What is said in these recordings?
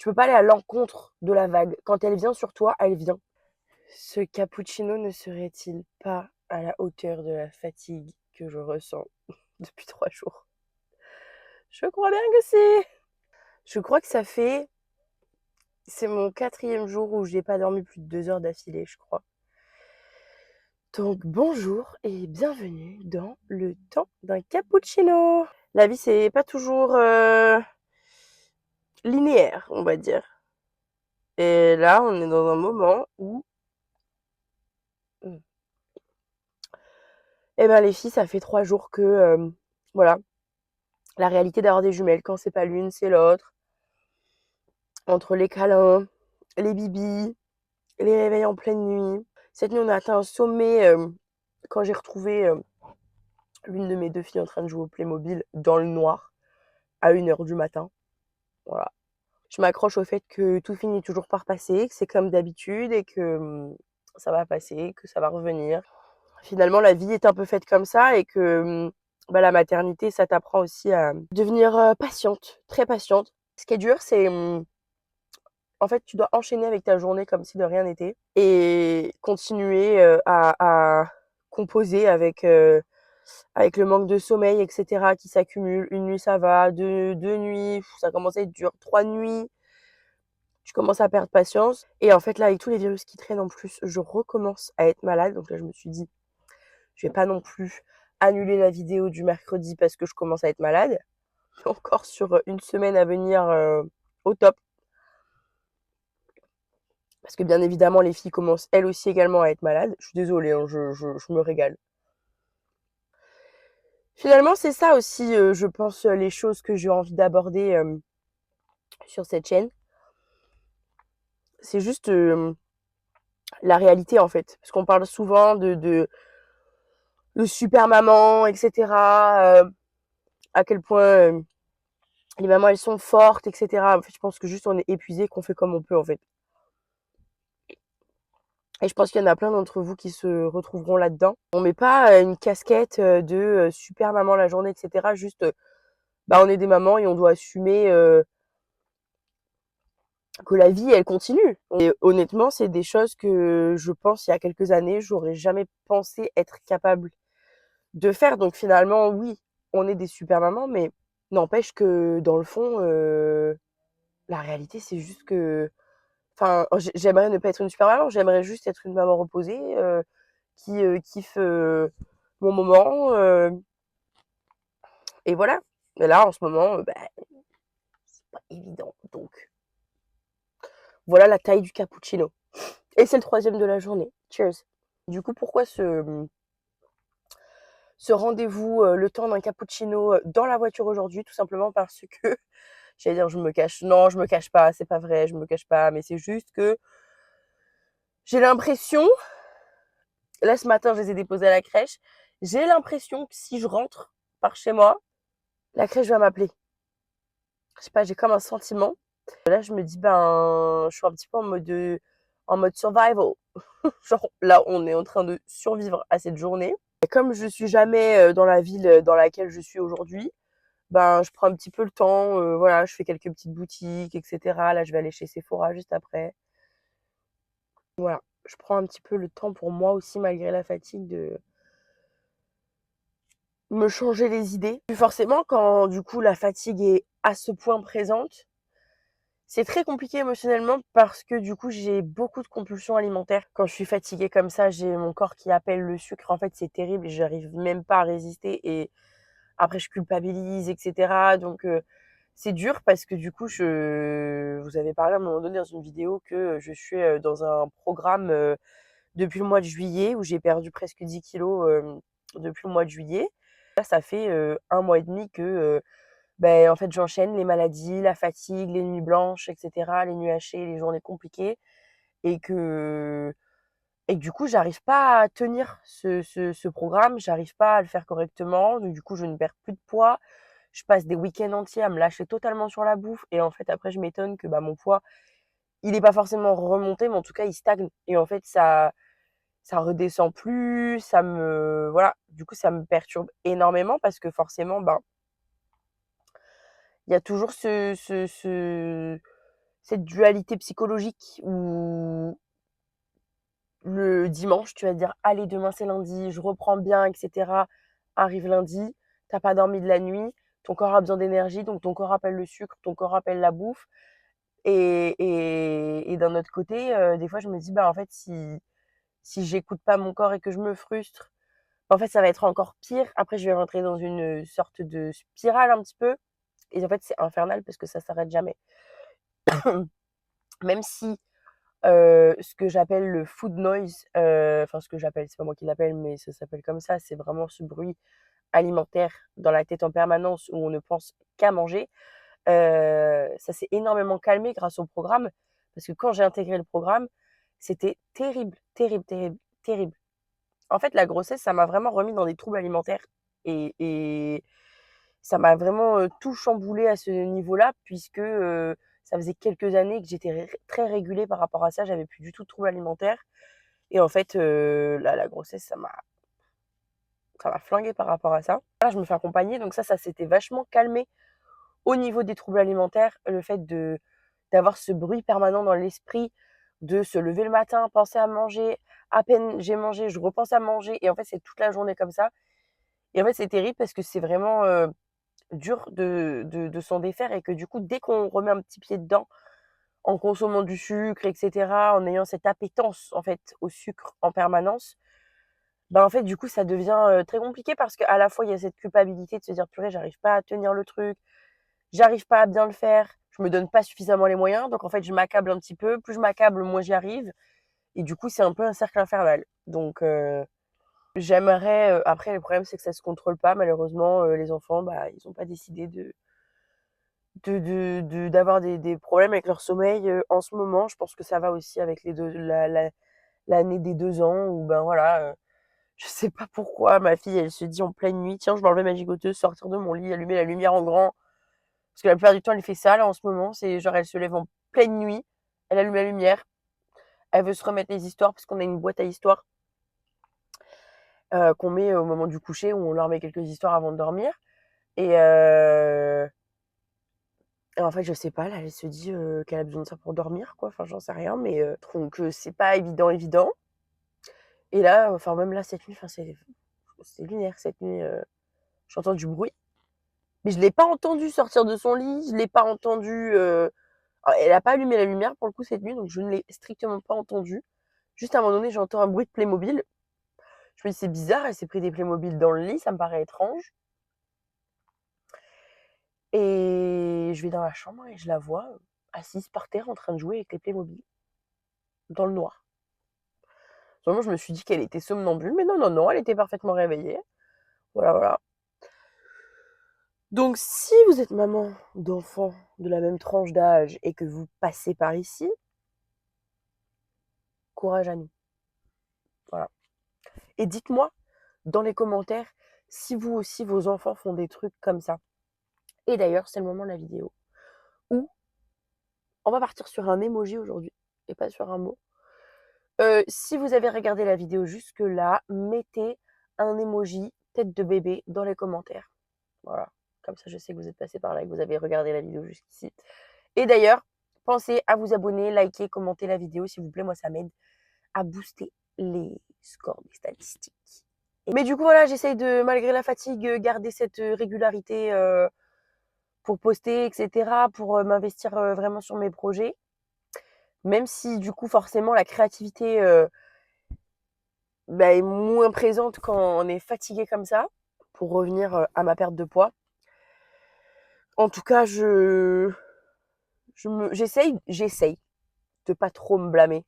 Tu peux pas aller à l'encontre de la vague. Quand elle vient sur toi, elle vient. Ce cappuccino ne serait-il pas à la hauteur de la fatigue que je ressens depuis 3 jours? Je crois bien que si. Je crois que c'est mon 4e jour où j'ai pas dormi plus de 2 heures d'affilée, je crois. Donc bonjour et bienvenue dans le temps d'un cappuccino. La vie, c'est pas toujours linéaire, on va dire. Et là, on est dans un moment où, eh ben les filles, ça fait 3 jours que, voilà, la réalité d'avoir des jumelles, quand c'est pas l'une, c'est l'autre. Entre les câlins, les bibis, les réveils en pleine nuit. Cette nuit, on a atteint un sommet quand j'ai retrouvé l'une de mes 2 filles en train de jouer au Playmobil dans le noir à 1 heure du matin. Voilà. Je m'accroche au fait que tout finit toujours par passer, que c'est comme d'habitude et que ça va passer, que ça va revenir. Finalement, la vie est un peu faite comme ça et que la maternité, ça t'apprend aussi à devenir patiente, très patiente. Ce qui est dur, c'est en fait, tu dois enchaîner avec ta journée comme si de rien n'était et continuer à composer avec le manque de sommeil, etc., qui s'accumule. Une nuit, ça va, deux nuits, ça commence à être dur, 3 nuits, tu commences à perdre patience. Et en fait, là, avec tous les virus qui traînent en plus, je recommence à être malade. Donc là, je me suis dit, je vais pas non plus annuler la vidéo du mercredi parce que je commence à être malade. Encore sur une semaine à venir au top. Parce que bien évidemment, les filles commencent elles aussi également à être malades. Je suis désolée, hein, je me régale. Finalement, c'est ça aussi, je pense, les choses que j'ai envie d'aborder sur cette chaîne. C'est juste la réalité en fait. Parce qu'on parle souvent de super maman, etc. À quel point les mamans elles sont fortes, etc. En fait, je pense que juste on est épuisé, qu'on fait comme on peut en fait. Et je pense qu'il y en a plein d'entre vous qui se retrouveront là-dedans. On met pas une casquette de super maman la journée, etc. Juste, on est des mamans et on doit assumer que la vie, elle continue. Et honnêtement, c'est des choses que je pense, il y a quelques années, j'aurais jamais pensé être capable de faire. Donc finalement, oui, on est des super mamans, mais n'empêche que dans le fond, la réalité, c'est juste que, enfin, j'aimerais ne pas être une super maman, j'aimerais juste être une maman reposée, qui kiffe mon moment. Et voilà. Mais là, en ce moment, c'est pas évident. Donc, voilà la taille du cappuccino. Et c'est le 3e de la journée. Cheers. Du coup, pourquoi ce rendez-vous, le temps d'un cappuccino dans la voiture aujourd'hui? Tout simplement parce que, j'allais dire je me cache, non, je me cache pas, c'est pas vrai, je me cache pas, mais c'est juste que j'ai l'impression, là ce matin je les ai déposés à la crèche, j'ai l'impression que si je rentre par chez moi, la crèche va m'appeler. Je sais pas, j'ai comme un sentiment. Là, je me dis, je suis un petit peu en mode survival. Genre, là, on est en train de survivre à cette journée. Et comme je suis jamais dans la ville dans laquelle je suis aujourd'hui, je prends un petit peu le temps. Voilà, je fais quelques petites boutiques, etc. Là, je vais aller chez Sephora juste après. Voilà, je prends un petit peu le temps pour moi aussi, malgré la fatigue, de me changer les idées. Puis forcément, quand du coup la fatigue est à ce point présente, c'est très compliqué émotionnellement parce que du coup j'ai beaucoup de compulsions alimentaires. Quand je suis fatiguée comme ça, j'ai mon corps qui appelle le sucre. En fait, c'est terrible, j'arrive même pas à résister et après je culpabilise, etc. Donc c'est dur parce que du coup vous avez parlé à un moment donné dans une vidéo que je suis dans un programme depuis le mois de juillet où j'ai perdu presque 10 kilos depuis le mois de juillet. Là, ça fait 1 mois et demi que en fait, j'enchaîne les maladies, la fatigue, les nuits blanches, etc., les nuits hachées, les journées compliquées, et que du coup, j'arrive pas à tenir ce programme, j'arrive pas à le faire correctement, donc du coup, je ne perds plus de poids. Je passe des week-ends entiers à me lâcher totalement sur la bouffe, et en fait, après, je m'étonne que mon poids, il est pas forcément remonté, mais en tout cas, il stagne. Et en fait, ça redescend plus, voilà. Du coup, ça me perturbe énormément parce que forcément, il y a toujours cette dualité psychologique où le dimanche, tu vas te dire: «Allez, demain, c'est lundi, je reprends bien» et cetera. Arrive lundi, tu pas dormi de la nuit, ton corps a besoin d'énergie, donc ton corps appelle le sucre, ton corps appelle la bouffe et d'un autre côté, des fois, je me dis: «Bah, en fait, si j'écoute pas mon corps et que je me frustre, en fait, ça va être encore pire». Après, je vais rentrer dans une sorte de spirale un petit peu et en fait, c'est infernal parce que ça s'arrête jamais. Même si, ce que j'appelle le food noise, enfin ce que j'appelle, c'est pas moi qui l'appelle, mais ça s'appelle comme ça, c'est vraiment ce bruit alimentaire dans la tête en permanence où on ne pense qu'à manger. Ça s'est énormément calmé grâce au programme parce que quand j'ai intégré le programme, c'était terrible, terrible, terrible, terrible. En fait, la grossesse, ça m'a vraiment remis dans des troubles alimentaires et ça m'a vraiment, tout chamboulé à ce niveau-là puisque, ça faisait quelques années que j'étais très régulée par rapport à ça. J'avais plus du tout de troubles alimentaires et en fait, la grossesse, ça m'a flinguée par rapport à ça. Là, je me fais accompagner donc ça s'était vachement calmé au niveau des troubles alimentaires. Le fait d'avoir ce bruit permanent dans l'esprit, de se lever le matin, penser à manger, à peine j'ai mangé, je repense à manger et en fait, c'est toute la journée comme ça et en fait, c'est terrible parce que c'est vraiment, dur de s'en défaire et que du coup, dès qu'on remet un petit pied dedans, en consommant du sucre et cetera, en ayant cette appétence, en fait, au sucre en permanence, bah, en fait, du coup, ça devient, très compliqué parce qu'à la fois, il y a cette culpabilité de se dire: «Purée, j'arrive pas à tenir le truc, j'arrive pas à bien le faire, je me donne pas suffisamment les moyens». Donc en fait, je m'accable un petit peu, plus je m'accable, moins j'y arrive et du coup, c'est un peu un cercle infernal. Donc j'aimerais, après le problème, c'est que ça se contrôle pas malheureusement, les enfants, bah, ils ont pas décidé d'avoir des problèmes avec leur sommeil, en ce moment. Je pense que ça va aussi avec les 2 l'année des 2 ans où ben voilà, je sais pas pourquoi ma fille elle se dit en pleine nuit: «Tiens, je vais enlever ma gigoteuse, sortir de mon lit, allumer la lumière en grand». Parce que la plupart du temps elle fait ça là en ce moment, c'est genre elle se lève en pleine nuit, elle allume la lumière, elle veut se remettre les histoires parce qu'on a une boîte à histoires, qu'on met au moment du coucher où on leur met quelques histoires avant de dormir et et en fait, je sais pas, là, elle se dit, qu'elle a besoin de ça pour dormir, quoi. Enfin, j'en sais rien, mais donc c'est pas évident, évident. Et là, enfin, même là, cette nuit, enfin, c'est lunaire cette nuit, j'entends du bruit, mais je l'ai pas entendu sortir de son lit, je l'ai pas entendu, alors elle a pas allumé la lumière pour le coup cette nuit, donc je ne l'ai strictement pas entendu. Juste à un moment donné, j'entends un bruit de Playmobil. Je me dis: «C'est bizarre, elle s'est pris des Playmobil dans le lit, ça me paraît étrange» et je vais dans la chambre et je la vois, assise par terre en train de jouer avec les Playmobil, dans le noir. Vraiment, je me suis dit qu'elle était somnambule, mais non, non, non, elle était parfaitement réveillée. Voilà, voilà. Donc, si vous êtes maman d'enfants de la même tranche d'âge et que vous passez par ici, courage à nous. Voilà. Et dites-moi dans les commentaires si vous aussi vos enfants font des trucs comme ça. Et d'ailleurs, c'est le moment de la vidéo où on va partir sur un emoji aujourd'hui et pas sur un mot. Si vous avez regardé la vidéo jusque-là, mettez un emoji tête de bébé dans les commentaires. Voilà, comme ça je sais que vous êtes passé par là et que vous avez regardé la vidéo jusqu'ici. Et d'ailleurs, pensez à vous abonner, liker, commenter la vidéo s'il vous plaît, moi ça m'aide à booster les scores des statistiques. Mais du coup voilà, j'essaye de, malgré la fatigue, garder cette régularité pour poster, etc., pour m'investir vraiment sur mes projets. Même si du coup forcément la créativité bah, est moins présente quand on est fatigué comme ça, pour revenir à ma perte de poids. En tout cas, j'essaye de pas trop me blâmer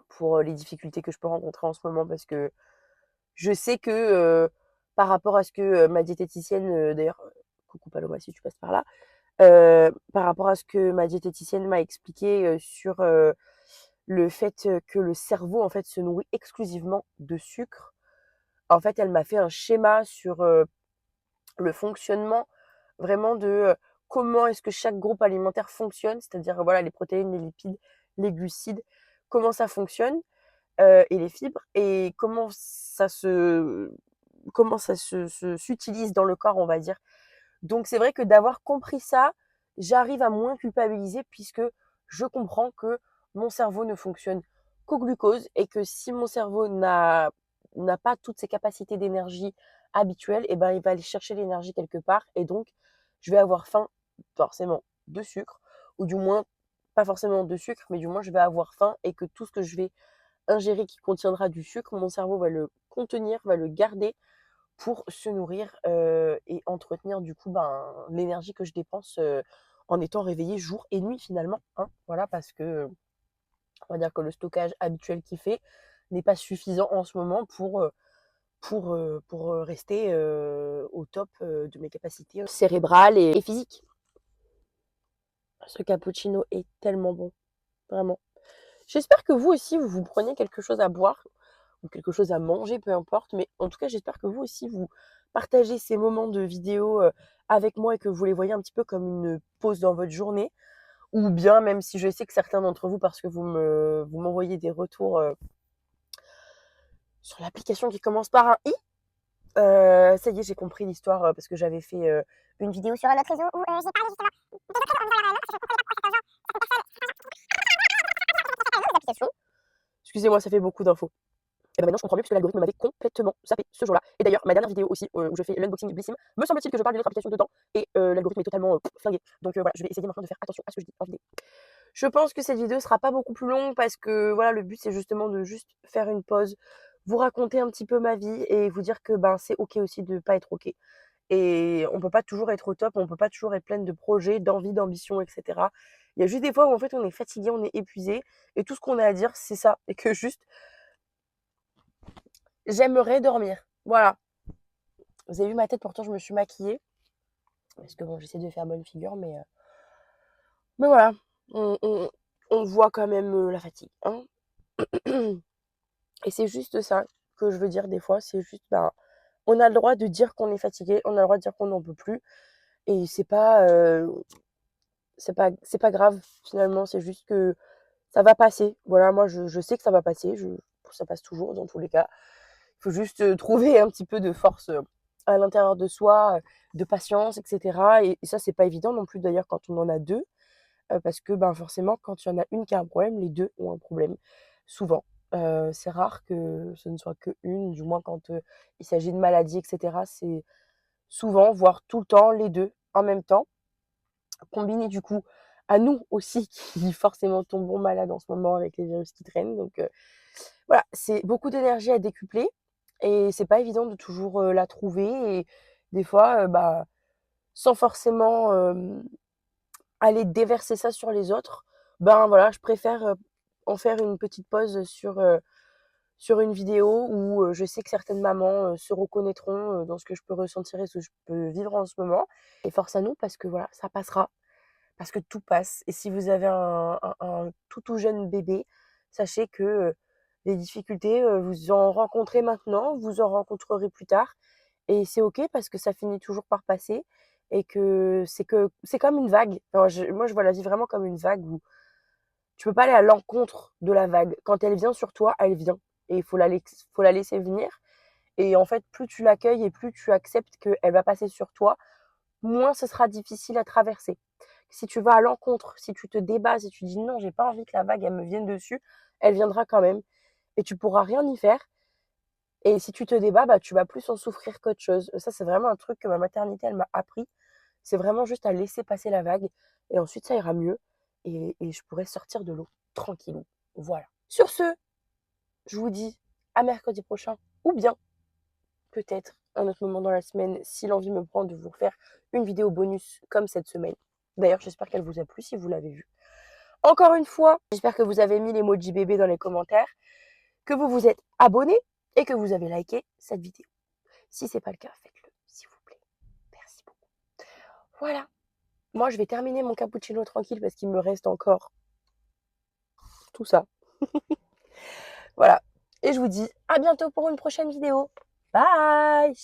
pour les difficultés que je peux rencontrer en ce moment parce que je sais que par rapport à ce que ma diététicienne, d'ailleurs, coucou Paloma si tu passes par là, par rapport à ce que ma diététicienne m'a expliqué sur le fait que le cerveau en fait se nourrit exclusivement de sucre. En fait, elle m'a fait un schéma sur le fonctionnement vraiment de comment est-ce que chaque groupe alimentaire fonctionne, c'est-à-dire voilà les protéines, les lipides, les glucides, comment ça fonctionne et les fibres et comment ça s'utilise dans le corps, on va dire. Donc c'est vrai que d'avoir compris ça, j'arrive à moins culpabiliser puisque je comprends que mon cerveau ne fonctionne qu'au glucose et que si mon cerveau n'a pas toutes ses capacités d'énergie habituelles, et ben il va aller chercher l'énergie quelque part et donc je vais avoir faim forcément de sucre ou du moins pas forcément de sucre mais du moins je vais avoir faim et que tout ce que je vais ingérer qui contiendra du sucre, mon cerveau va le contenir, va le garder pour se nourrir et entretenir du coup l'énergie que je dépense en étant réveillée jour et nuit finalement. Hein, voilà, parce que on va dire que le stockage habituel qu'il fait n'est pas suffisant en ce moment pour rester au top de mes capacités cérébrales et physiques. Ce cappuccino est tellement bon, vraiment. J'espère que vous aussi, vous vous prenez quelque chose à boire ou quelque chose à manger, peu importe. Mais en tout cas, j'espère que vous aussi, vous partagez ces moments de vidéo avec moi et que vous les voyez un petit peu comme une pause dans votre journée. Ou bien, même si je sais que certains d'entre vous, parce que vous m'envoyez des retours sur l'application qui commence par un i, ça y est, j'ai compris l'histoire parce que j'avais fait une vidéo sur un autre réseau où j'ai parlé justement d'applications. Excusez-moi, ça fait beaucoup d'infos. Et ben maintenant je comprends mieux parce que l'algorithme m'avait complètement zappé ce jour-là. Et d'ailleurs, ma dernière vidéo aussi, où je fais l'unboxing du Blissim, me semble-t-il que je parle d'une autre application dedans, et l'algorithme est totalement flingué. Donc voilà, je vais essayer maintenant de faire attention à ce que je dis en vidéo. Je pense que cette vidéo sera pas beaucoup plus longue parce que voilà, le but c'est justement de juste faire une pause, vous raconter un petit peu ma vie et vous dire que c'est ok aussi de pas être ok. Et on peut pas toujours être au top, on peut pas toujours être pleine de projets, d'envie, d'ambition, etc. Il y a juste des fois où en fait on est fatigué, on est épuisé, et tout ce qu'on a à dire c'est ça, et que juste j'aimerais dormir. Voilà. Vous avez vu ma tête, pourtant je me suis maquillée. Parce que bon, j'essaie de faire bonne figure, mais voilà. On voit quand même la fatigue. Hein. Et c'est juste ça que je veux dire des fois. C'est juste, on a le droit de dire qu'on est fatigué, on a le droit de dire qu'on n'en peut plus. Et c'est pas grave finalement. C'est juste que ça va passer. Voilà, moi je sais que ça va passer. Ça passe toujours dans tous les cas. Il faut juste trouver un petit peu de force à l'intérieur de soi, de patience, etc. Et ça, c'est pas évident non plus d'ailleurs quand on en a deux, parce que forcément, quand il y en a une qui a un problème, les deux ont un problème, souvent. C'est rare que ce ne soit que une, du moins quand il s'agit de maladies, etc. C'est souvent, voire tout le temps, les deux en même temps, combinés du coup à nous aussi qui forcément tombons malades en ce moment avec les virus qui traînent. Donc voilà, c'est beaucoup d'énergie à décupler et c'est pas évident de toujours la trouver. Et des fois, sans forcément aller déverser ça sur les autres, voilà, je préfère en faire une petite pause sur une vidéo où je sais que certaines mamans se reconnaîtront dans ce que je peux ressentir et ce que je peux vivre en ce moment. Et force à nous parce que voilà, ça passera, parce que tout passe. Et si vous avez un tout jeune bébé, sachez que les difficultés, vous en rencontrez maintenant, vous en rencontrerez plus tard. Et c'est OK parce que ça finit toujours par passer et que c'est comme une vague. Enfin, moi, je vois la vie vraiment comme une vague où tu peux pas aller à l'encontre de la vague. Quand elle vient sur toi, elle vient. Et il faut la laisser venir. Et en fait, plus tu l'accueilles et plus tu acceptes qu'elle va passer sur toi, moins ce sera difficile à traverser. Si tu vas à l'encontre, si tu te débats, si tu dis non, j'ai pas envie que la vague elle me vienne dessus, elle viendra quand même et tu pourras rien y faire. Et si tu te débats, tu vas plus en souffrir qu'autre chose. Ça, c'est vraiment un truc que ma maternité elle m'a appris. C'est vraiment juste à laisser passer la vague et ensuite ça ira mieux et je pourrai sortir de l'eau tranquillou. Voilà. Sur ce, je vous dis à mercredi prochain ou bien peut-être un autre moment dans la semaine si l'envie me prend de vous refaire une vidéo bonus comme cette semaine. D'ailleurs, j'espère qu'elle vous a plu si vous l'avez vue. Encore une fois, j'espère que vous avez mis l'emoji bébé dans les commentaires, que vous vous êtes abonné et que vous avez liké cette vidéo. Si ce n'est pas le cas, faites-le, s'il vous plaît. Merci beaucoup. Voilà. Moi, je vais terminer mon cappuccino tranquille parce qu'il me reste encore tout ça. Voilà. Et je vous dis à bientôt pour une prochaine vidéo. Bye!